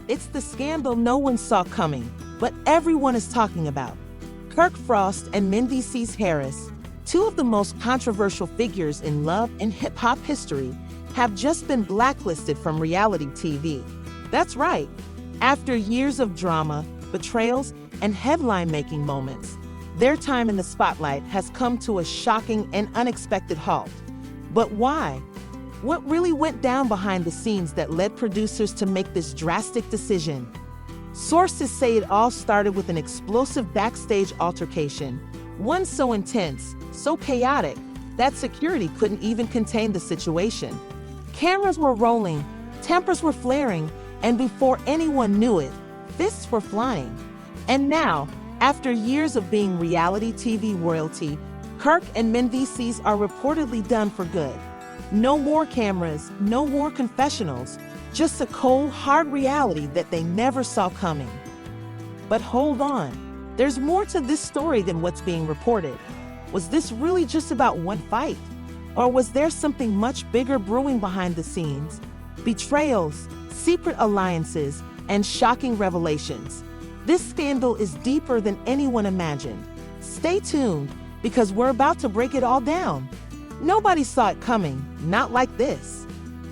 It's the scandal no one saw coming, but everyone is talking about. Kirk Frost and Mendeecees Harris, two of the most controversial figures in love and hip-hop history, have just been blacklisted from reality TV. That's right. After years of drama, betrayals, and headline-making moments, their time in the spotlight has come to a shocking and unexpected halt. But why? What really went down behind the scenes that led producers to make this drastic decision? Sources say it all started with an explosive backstage altercation, one so intense, so chaotic, that security couldn't even contain the situation. Cameras were rolling, tempers were flaring, and before anyone knew it, fists were flying. And now, after years of being reality TV royalty, Kirk and Mendeecees are reportedly done for good. No more cameras, no more confessionals, just a cold, hard reality that they never saw coming. But hold on, there's more to this story than what's being reported. Was this really just about one fight? Or was there something much bigger brewing behind the scenes? Betrayals, secret alliances, and shocking revelations. This scandal is deeper than anyone imagined. Stay tuned, because we're about to break it all down. Nobody saw it coming, not like this.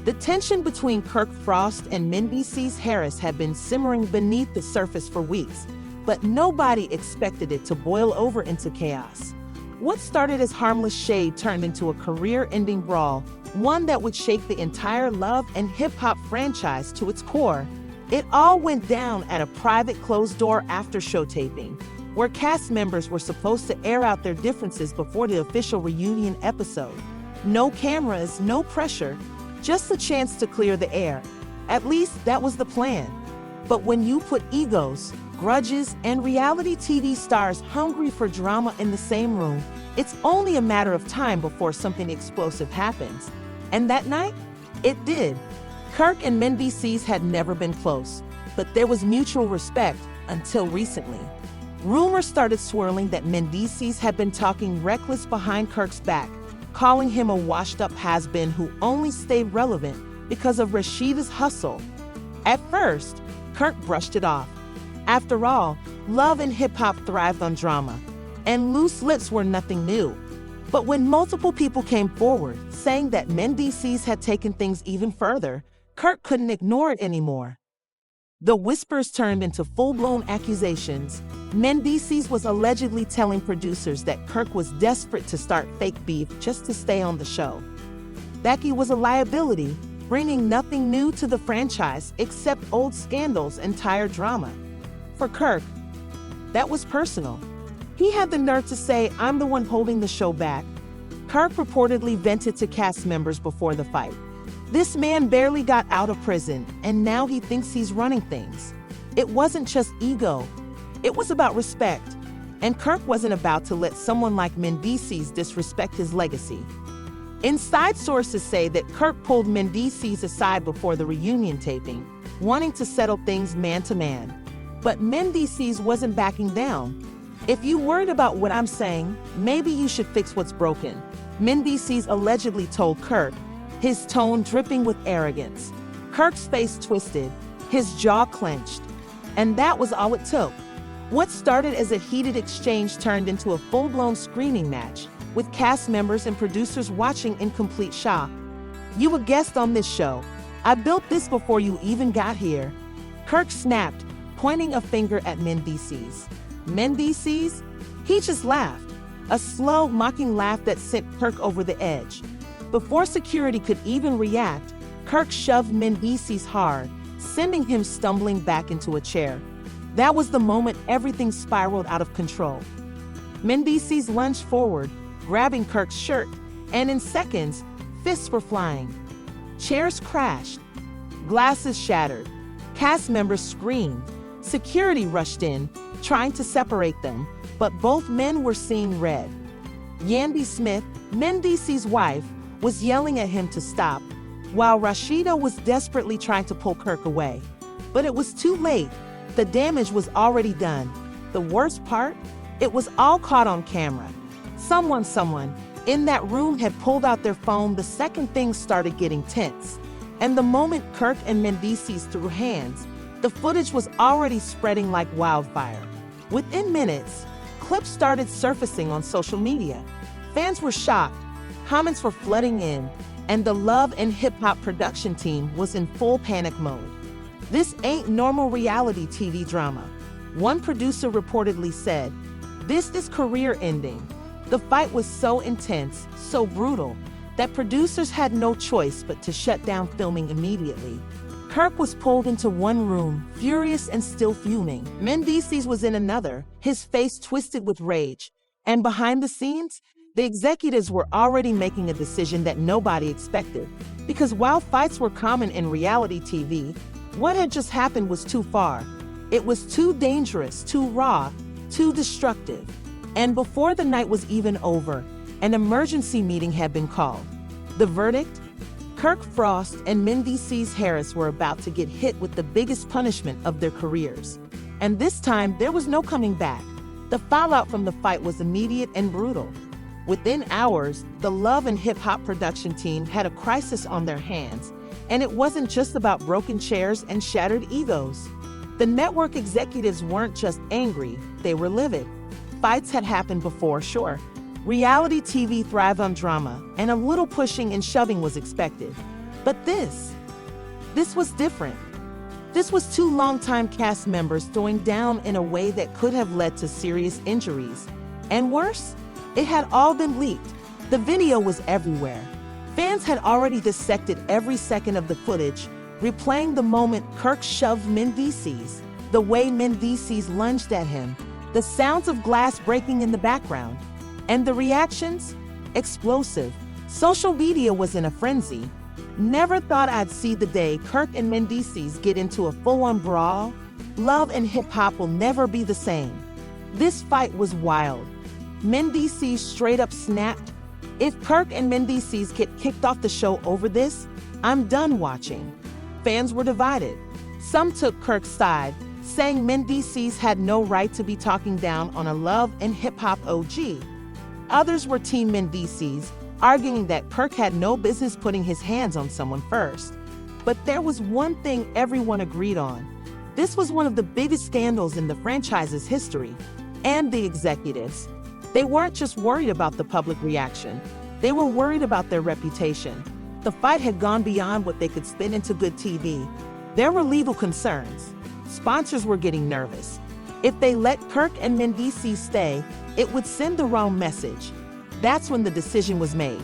The tension between Kirk Frost and Mendeecees Harris had been simmering beneath the surface for weeks, but nobody expected it to boil over into chaos. What started as harmless shade turned into a career-ending brawl, one that would shake the entire love and hip-hop franchise to its core. It all went down at a private closed-door after-show taping, where cast members were supposed to air out their differences before the official reunion episode. No cameras, no pressure, just a chance to clear the air. At least that was the plan. But when you put egos, grudges, and reality TV stars hungry for drama in the same room, it's only a matter of time before something explosive happens. And that night, it did. Kirk and Mendeecees had never been close, but there was mutual respect until recently. Rumors started swirling that Mendeecees had been talking reckless behind Kirk's back, calling him a washed-up has-been who only stayed relevant because of Rashida's hustle. At first, Kirk brushed it off. After all, love and hip-hop thrived on drama, and loose lips were nothing new. But when multiple people came forward, saying that Mendeecees had taken things even further, Kirk couldn't ignore it anymore. The whispers turned into full-blown accusations. Mendeecees was allegedly telling producers that Kirk was desperate to start fake beef just to stay on the show. Becky was a liability, bringing nothing new to the franchise except old scandals and tired drama. For Kirk, that was personal. He had the nerve to say, "I'm the one holding the show back." Kirk reportedly vented to cast members before the fight. This man barely got out of prison, and now he thinks he's running things. It wasn't just ego. It was about respect. And Kirk wasn't about to let someone like Mendeecees disrespect his legacy. Inside sources say that Kirk pulled Mendeecees aside before the reunion taping, wanting to settle things man to man. But Mendeecees wasn't backing down. "If you worried about what I'm saying, maybe you should fix what's broken," Mendeecees allegedly told Kirk, his tone dripping with arrogance. Kirk's face twisted, his jaw clenched. And that was all it took. What started as a heated exchange turned into a full-blown screaming match, with cast members and producers watching in complete shock. "You a guest on this show. I built this before you even got here." Kirk snapped, pointing a finger at Mendeecees. Mendeecees? He just laughed, a slow, mocking laugh that sent Kirk over the edge. Before security could even react, Kirk shoved Mendeecees hard, sending him stumbling back into a chair. That was the moment everything spiraled out of control. Mendeecees lunged forward, grabbing Kirk's shirt, and in seconds, fists were flying. Chairs crashed, glasses shattered, cast members screamed. Security rushed in, trying to separate them, but both men were seeing red. Yandy Smith, Mendeecees' wife, was yelling at him to stop, while Rashida was desperately trying to pull Kirk away. But it was too late. The damage was already done. The worst part? It was all caught on camera. Someone, in that room had pulled out their phone the second things started getting tense. And the moment Kirk and Mendeecees threw hands, the footage was already spreading like wildfire. Within minutes, clips started surfacing on social media. Fans were shocked, comments were flooding in, and the Love and Hip Hop production team was in full panic mode. "This ain't normal reality TV drama," one producer reportedly said. "This is career-ending." The fight was so intense, so brutal, that producers had no choice but to shut down filming immediately. Kirk was pulled into one room, furious and still fuming. Mendeecees was in another, his face twisted with rage. And behind the scenes, the executives were already making a decision that nobody expected. Because while fights were common in reality TV, what had just happened was too far. It was too dangerous, too raw, too destructive. And before the night was even over, an emergency meeting had been called. The verdict? Kirk Frost and Mendeecees Harris were about to get hit with the biggest punishment of their careers. And this time, there was no coming back. The fallout from the fight was immediate and brutal. Within hours, the Love and Hip Hop production team had a crisis on their hands, and it wasn't just about broken chairs and shattered egos. The network executives weren't just angry, they were livid. Fights had happened before, sure. Reality TV thrived on drama, and a little pushing and shoving was expected. But this was different. This was two longtime cast members throwing down in a way that could have led to serious injuries. And worse, it had all been leaked. The video was everywhere. Fans had already dissected every second of the footage, replaying the moment Kirk shoved Mendeecees, the way Mendeecees lunged at him, the sounds of glass breaking in the background. And the reactions? Explosive. Social media was in a frenzy. "Never thought I'd see the day Kirk and Mendeecees get into a full-on brawl. Love and Hip Hop will never be the same." This fight was wild. Mendeecees straight up snapped, "If Kirk and Mendeecees get kicked off the show over this, I'm done watching." Fans were divided. Some took Kirk's side, saying Mendeecees had no right to be talking down on a Love and Hip Hop OG. Others were Team Mendeecees, arguing that Kirk had no business putting his hands on someone first. But there was one thing everyone agreed on. This was one of the biggest scandals in the franchise's history. And the executives. They weren't just worried about the public reaction. They were worried about their reputation. The fight had gone beyond what they could spin into good TV. There were legal concerns. Sponsors were getting nervous. If they let Kirk and Mendeecees stay, it would send the wrong message. That's when the decision was made.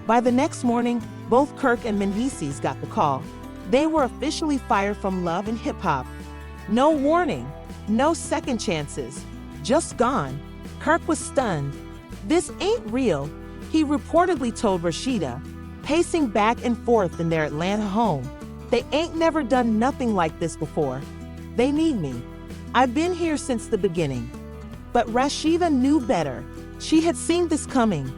By the next morning, both Kirk and Mendeecees got the call. They were officially fired from Love and Hip Hop. No warning, no second chances, just gone. Kirk was stunned. "This ain't real," he reportedly told Rashida, pacing back and forth in their Atlanta home. "They ain't never done nothing like this before. They need me. I've been here since the beginning." But Rashida knew better. She had seen this coming.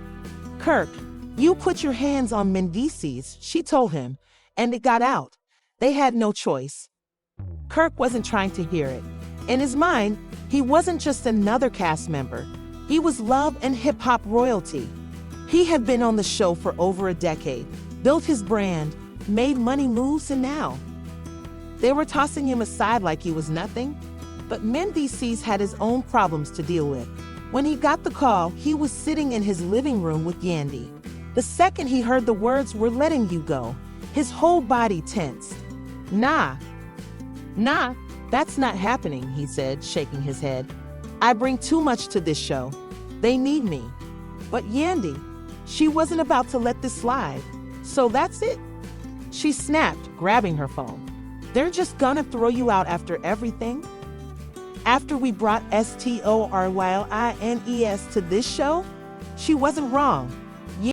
"Kirk, you put your hands on Mendeecees," she told him, and it got out. They had no choice. Kirk wasn't trying to hear it. In his mind, he wasn't just another cast member. He was Love and Hip Hop royalty. He had been on the show for over a decade, built his brand, made money moves, and now they were tossing him aside like he was nothing. But Mendeecees had his own problems to deal with. When he got the call, he was sitting in his living room with Yandy. The second he heard the words, "We're letting you go," his whole body tensed. Nah, that's not happening," he said, shaking his head. "I bring too much to this show. They need me." But Yandy, she wasn't about to let this slide. "So that's it?" She snapped, grabbing her phone. "They're just gonna throw you out after everything? After we brought STORYLINES to this show?" She wasn't wrong.